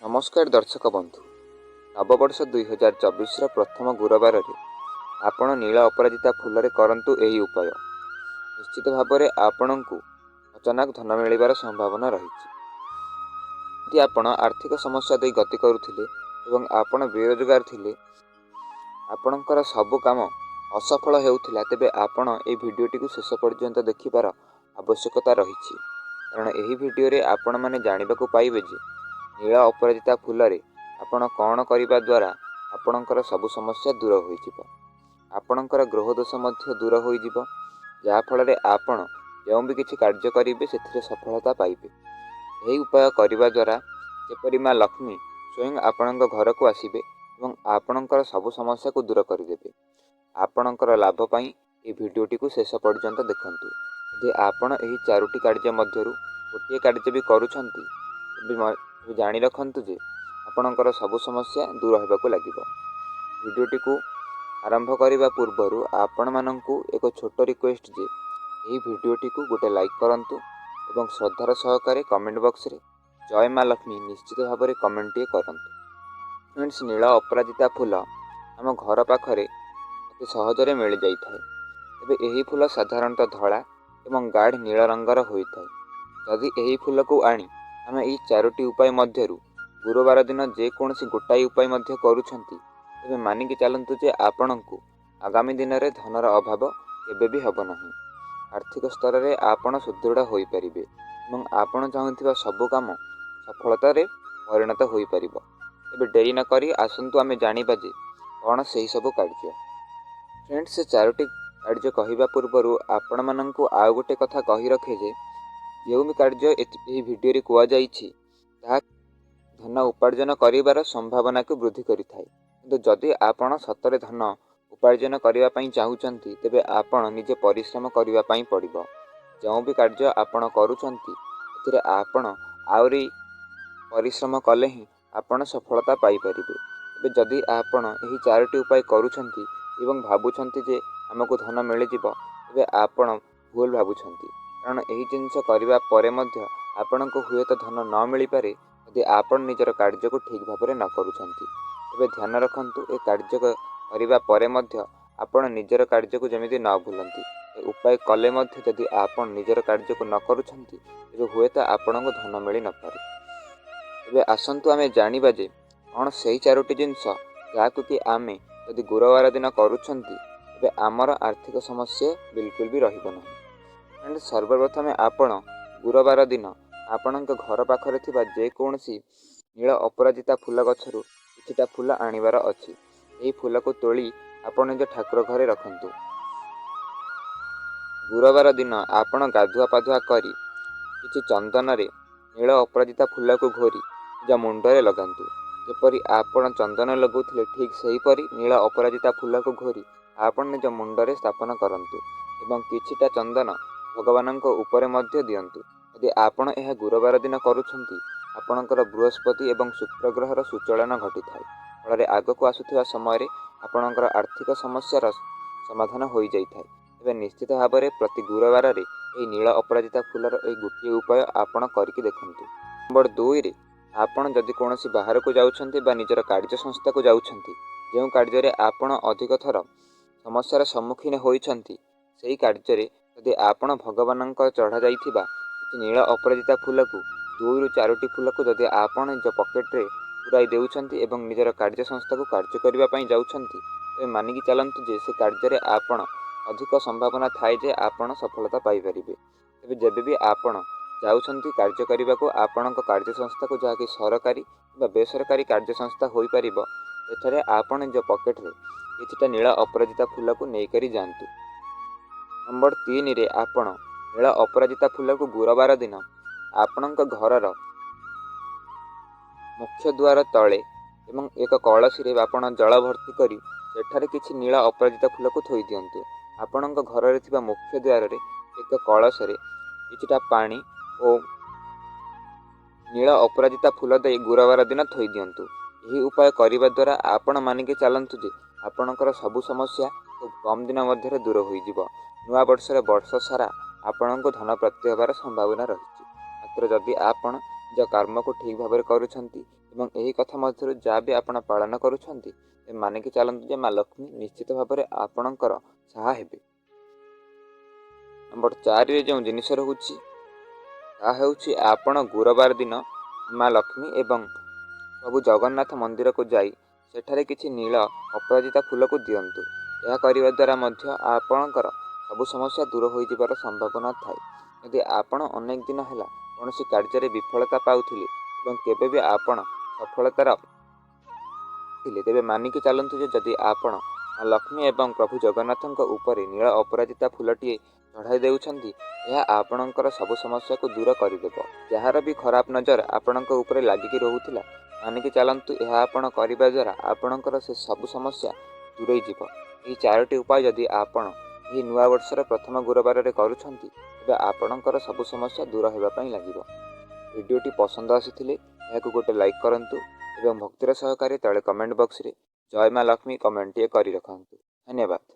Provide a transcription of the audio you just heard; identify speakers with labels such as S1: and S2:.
S1: नमस्कार दर्शक बंधु। नववर्ष 2024 प्रथम गुरुवार रे आपण नीला अपराजिता फूल करंतु एही उपाय। निश्चित भाव में आपण को अचानक धन मिलबार संभावना रही। यदि आपण आर्थिक समस्या दे गति करुथिले एवं आपण बेरोजगार थिले, आपणकर सबु काम असफल हेउथिला, तेबे आपण ए भिडियोटी को शेष पर्यंत देखिबार आवश्यकता रही। कारण एही भिडियो रे आपण माने जानिबा को पाइबे जे नीला अपराजिता फूल आपण कौन करने द्वारा आपणकर सबु समस्या दूर हो, आपणकर ग्रह दोष दूर हो, जहाँफल आपण जो भी किसी कार्य करेंगे से सफलता पाइबे। यही उपाय करने द्वारा जेपरी माँ लक्ष्मी स्वयं आपण घर को आसबे और आपणकर सबु समस्या को दूर करदे। आपणकर लाभ पाई ये भिडियोटी को शेष पर्यंत देखंतु। यदि आपण यही चारोटी कार्य मध्यरु गोटे कार्य भी करूछंती, जानी रखंतु जे आपणकर सबु समस्या दूर होगा लगिब। भिडियोटी को आरंभ करने पूर्व आपण मानंकु एक छोट रिक्वेस्ट जे यही भिडियोटी को गोटे लाइक करंतु एवं श्रद्धार सहकारे कमेंट बॉक्स रे जय माँ लक्ष्मी निश्चित भाव में कमेंट टे करंतु। फ्रेंड्स, नीला अपराजिता फूल आम घर पाखरे अति सहजरे मिल जाइए। तेबे यही फूल साधारणतः धला एवं गाढ़ नील रंगर होता है। जदि यही फूल को आनी आम यही चारोटी उपाय मध्यरु गुरुवार दिन जेकोसी गोटाए उपाय करूछंती, तेबे मानिकी चलतु जे आपणको आगामी दिन में धनर अभाव केबे भी हब नहीं। आर्थिक स्तर में आपण सुदृढ़ हो पारिबे एवं आपण चाहुथिबा सबु काम सफलता रे परिणत हो पारिबो। तेबे डेरी न करी आसंतु आमे जानिबा जे कौन सही सब कार्य। फ्रेंड्स, से चारोटी कार्य कहवा पूर्व आपण मानंकु आउ गोटे कथा कही रखे जे जो भी कार्य यही भिडियो कहुई धन उपार्जन कर संभावना को वृद्धि करिथाए। किंतु जदि आपण सतरे धन उपार्जन करने चाहूँगी, तेबे आपण निजे परिश्रम करने पड़िबो। जो भी कार्य आपण करूछंती एथिरे आपण आउरी परिश्रम कले ही आपण सफलता पाई परिबे। तेबे जदि आपण एही चारोटी उपाय करूछंती एवं भाबुछंती जे आमको धन मिल जिवो, तेबे आपण भूल भाबुछंती। कारण यही जिनस करबा परे मध्य आपनको हुए तो धन न मिल पारे यदि आपण निजर कार्य को ठीक भाव में न करूछंती। तेबे ध्यान रखंतु, ए कार्य करबा परे मध्य आपण निजर कार्य को जमिति न भूलंती। ए उपाय कले मध्य यदि आपण निजर कार्य को न करूछंती, तेबे हुए तो आपनको धन मिल न पारे। तेबे आसंतु आमे जानिबा जे कौन सही चारोटी जिनस जाकु कि आमे यदि गुरुवार दिन करूछंती, तेबे आमर आर्थिक समस्या बिल्कुल भी रहिबो नहीं। सर्वप्रथमे आपण गुरुवार दिन आपण घर पाखरे थिबा जेकोसी नील अपराजिता फूल गछरु किछिटा फूल आनिबार अछि। एही फूल को तोली आपण निज ठाकुर घरे रखंतु। गुरुवार दिन आपण गाधुआ पाधुआ करी किछि चंदन रे नील अपराजिता फूल को घोरी निज मुंडरे लगांतु। जेपरी आपण चंदन लगौथिले ठीक सेहीपरि नील अपराजिता फूल को घोरी आपण निज मुंडरे स्थापन करंतु एवं किछिटा चंदन भगवान उपरे मध्य दियंतु। यदि आपण यह गुरुवार दिन करूछंती, आपणकर बृहस्पति एवं शुक्र ग्रहर सुचलन घटी थाए। फल आग को आसुथिबा समय आपणकर आर्थिक समस्यार समाधान हो जाई थाए। तेबे निश्चित भाव में प्रति गुरुवार रे एही नील अपराजिता फूलर एही गोटे उपाय आपण करिकि देखंतु। नंबर 2 रे आपण जदि कोनोसी बाहर को जाउछंती बा निजर कार्य संस्था को जाउछंती, जेउ कार्य रे आपण अधिक थर समस्यार सम्मुखीन होइछंती, सेही कार्य रे यदि आपण भगवान चढ़ा जाइथिबा नील अपराजिता फूल को 2 ରୁ 4ଟି फूल को जदि आपण निज पॉकेट रे पुराई देउछंती एवं निजर कार्य संस्था को कार्य करबा पई जाउछंती, ए मानिकी चलंतु जे से कार्य रे आपण अधिक संभावना थाए जे आपण सफलता पाई परिबे। तेबे जेबे भी आपण जाउछंती कार्य करबा को आपणक कार्य संस्था को जाकि सरकारी बा बेसरकारी कार्य संस्था होई परिबो, एथरे आपण निज पॉकेट रे किछिटा नील अपराजिता फूल को नै करी जांतु। नंबर 3 रे आपण नील अपराजिता फूल को गुरुवार दिन आपणक घरर मुख्य द्वार तले एवं एक कलसी रे आपण जल भर्ती करी सेठारे किछि नील अपराजिता फूल को थोई दियंतु। आपणक घर थिबा मुख्य द्वार रे एक कलश रे किछिटा पानी और नील अपराजिता फूल दे गुरुवार दिन थोई दियंतु। यही उपाय करिबा द्वारा आपण मानिके चलंतु जे आपणकर सबु समस्या खूब कम दिन मध्य दूर हो जिवो। नुआ वर्ष रे वर्ष सारा आपणको धन प्राप्ति होबार संभावना रही। मात्र जदि आपण निज कर्म को ठीक भाव में करूछंती ଏବଂ ଏହି କଥା ମଧ୍ୟରୁ ଯାହା ବି ଆପଣ ପାଳନ କରୁଛନ୍ତି ମାନିକି ଚାଲନ୍ତୁ ଯେ ମା ଲକ୍ଷ୍ମୀ ନିଶ୍ଚିତ ଭାବରେ ଆପଣଙ୍କର ସାହା ହେବେ। ନମ୍ବର 4ରେ ଯେଉଁ ଜିନିଷ ରହୁଛି ତାହା ହେଉଛି ଆପଣ ଗୁରୁବାର ଦିନ ମା ଲକ୍ଷ୍ମୀ ଏବଂ ପ୍ରଭୁ ଜଗନ୍ନାଥ ମନ୍ଦିରକୁ ଯାଇ ସେଠାରେ କିଛି ନୀଳ ଅପରାଜିତା ଫୁଲକୁ ଦିଅନ୍ତୁ। ଏହା କରିବା ଦ୍ୱାରା ମଧ୍ୟ ଆପଣଙ୍କର ସବୁ ସମସ୍ୟା ଦୂର ହୋଇଯିବାର ସମ୍ଭାବନା ଥାଏ। ଯଦି ଆପଣ ଅନେକ ଦିନ ହେଲା କୌଣସି କାର୍ଯ୍ୟରେ ବିଫଳତା ପାଉଥିଲେ ଏବଂ କେବେ ବି ଆପଣ ସଫଳତାର ଥିଲେ, ତେବେ ମାନିକି ଚାଲନ୍ତୁ ଯେ ଯଦି ଆପଣ ମା ଲକ୍ଷ୍ମୀ ଏବଂ ପ୍ରଭୁ ଜଗନ୍ନାଥଙ୍କ ଉପରେ ନୀଳ ଅପରାଜିତା ଫୁଲଟିଏ ଚଢ଼ାଇ ଦେଉଛନ୍ତି, ଏହା ଆପଣଙ୍କର ସବୁ ସମସ୍ୟାକୁ ଦୂର କରିଦେବ। ଯାହାର ବି ଖରାପ ନଜର ଆପଣଙ୍କ ଉପରେ ଲାଗିକି ରହୁଥିଲା, ମାନିକି ଚାଲନ୍ତୁ ଏହା ଆପଣ କରିବା ଦ୍ୱାରା ଆପଣଙ୍କର ସେ ସବୁ ସମସ୍ୟା ଦୂରେଇ ଯିବ। ଏହି 4ଟି ଉପାୟ ଯଦି ଆପଣ ଏହି ନୂଆ ବର୍ଷର ପ୍ରଥମ ଗୁରୁବାରରେ କରୁଛନ୍ତି, ତେବେ ଆପଣଙ୍କର ସବୁ ସମସ୍ୟା ଦୂର ହେବା ପାଇଁ ଲାଗିବ। ଭିଡ଼ିଓଟି ପସନ୍ଦ ଆସିଥିଲେ ଏହାକୁ ଗୋଟେ ଲାଇକ୍ କରନ୍ତୁ ଏବଂ ଭକ୍ତିର ସହକାରେ ତଳେ କମେଣ୍ଟ ବକ୍ସରେ ଜୟ ମା ଲକ୍ଷ୍ମୀ କମେଣ୍ଟଟିଏ କରି ରଖନ୍ତୁ। ଧନ୍ୟବାଦ।